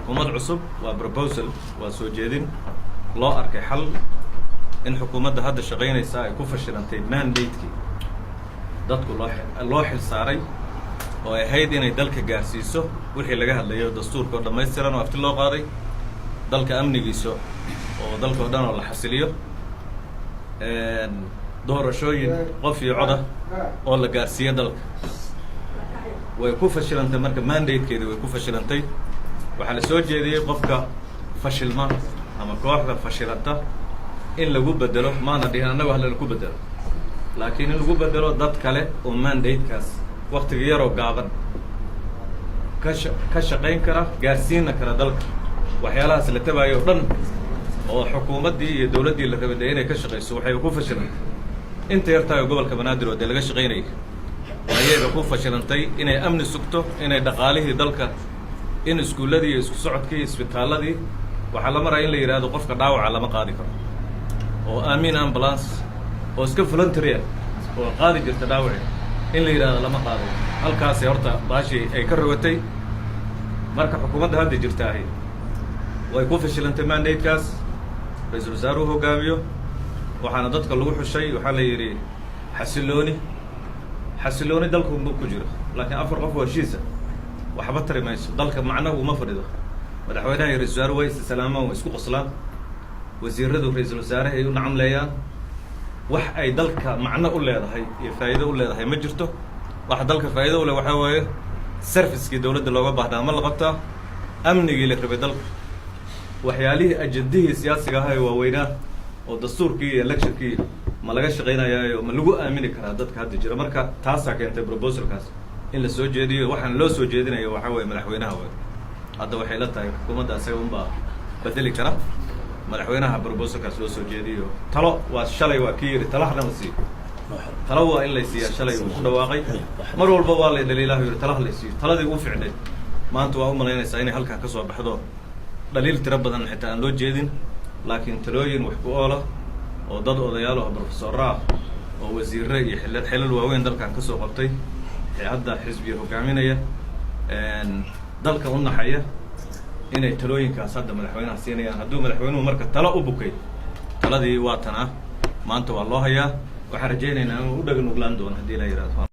xukuumad cusub waa proposal waa soo jeedin loo arkay xal in xukuumadda hadda shaqaynaysa ay ku fashilantay mandate-kii dadku loo xil saaray oo ay ahayd inay dalka gaarsiiso wixii laga hadlayo dastuurka oo dhammaystiran oo afti loo qaaday dalka amnigiisa oo dalka oo dhan oo la xasiliyo doorashooyin qof iyo coda oo la gaarsiiyo dalka way ku fashilantay marka mandate-keedii way ku fashilantay waxaa la soo jeediyey qofka fashilma ama kooxda fashilanta in lagu bedelo maana dhihin annago hala lagu bedelo laakiin in lagu bedelo dad kale oo mandate-kaas waktiga yaroo gaaban ka shaqayn kara gaarsiina kara dalka waxyaalahaas la tabaayo o dhan oo xukuumaddii iyo dawladdii la rabay dee inay ka shaqayso waxay ku fashilantay inta yartahay gobolka banaadir oo dee laga shaqaynayay ayayba ku fashilantay inay amni sugto inay dhaqaalihii dalka in iskuulladii iyo isku socodkii isbitaalladii waxaa la maraya in la yidhaahdo qofka dhaawaca lama qaadi karo oo aamin ambulance oo iska voluntary ah oo qaadi jirta dhaawaci in la yidhaahdo lama qaadayo halkaasay horta baashii ay ka rogatay marka xukuumadda hadda jirtaahi way ku fashilantay mandate-kaas ra-iisul wasaaruhu hogaamiyo waxaana dadka lagu xushay waxaa la yidhi xasilooni dalku ku jiro laakiin afar qof oo heshiisa waxba tari mayso dalka macnaha uma fadhido madaxweynaha iyo ra-isul wasaaruhu way issalaamaan way isku qoslaan wasiiradu ra-iisul wasaaraha ay u nacamleeyaan wax ay dalka macno u leedahay iyo faa'iido u leedahay ma jirto waxa dalka faa'iido u leh waxaa waaye servicekii dawladda looga baahnaa ma la qabtaa amnigii la rabay dalka waxyaalihii ajendihii siyaasiga ahaa ee waaweynaa oo dastuurkii iyo electionkii ma laga shaqaynayaayo ma lagu aamini karaa dadka hadda jira marka taasaa keentay proposalkaas in la soo jeediyo waxaan loo soo jeedinayo waxaa weeye madaxweynaha way hadda waxay la tahay xukuumadda asaga unbaa bedeli kara madaxweynaha proposalkaas loo soo jeediyo talo waa shalay waa kii yidhi talahana la siiyo talo waa in lay siiyaa shalay uu ku dhawaaqay mar walba waa lay dhaliilaha yidhi talaha lay siiyo taladii ugu ficneed maanta waa u malaynaysaa inay halkaa ka soo baxdo dhaliil tiro badan xitaa aan loo jeedin laakiin talooyin wax ku oola oo dad odayaal oo professorra ah oo wasiirre iyo xilal waaweyn dalkan ka soo qabtay ee hadda xisbiga hogaaminaya dalka u naxaya inay talooyinkaas hadda madaxweynaha siinayaan hadduu madaxweynuhu marka talo u bukay taladii waa tan ah maanta waa loo hayaa waxaan rajaynaynaa inuu u dhaga nuglaan doono haddii la yidhahdo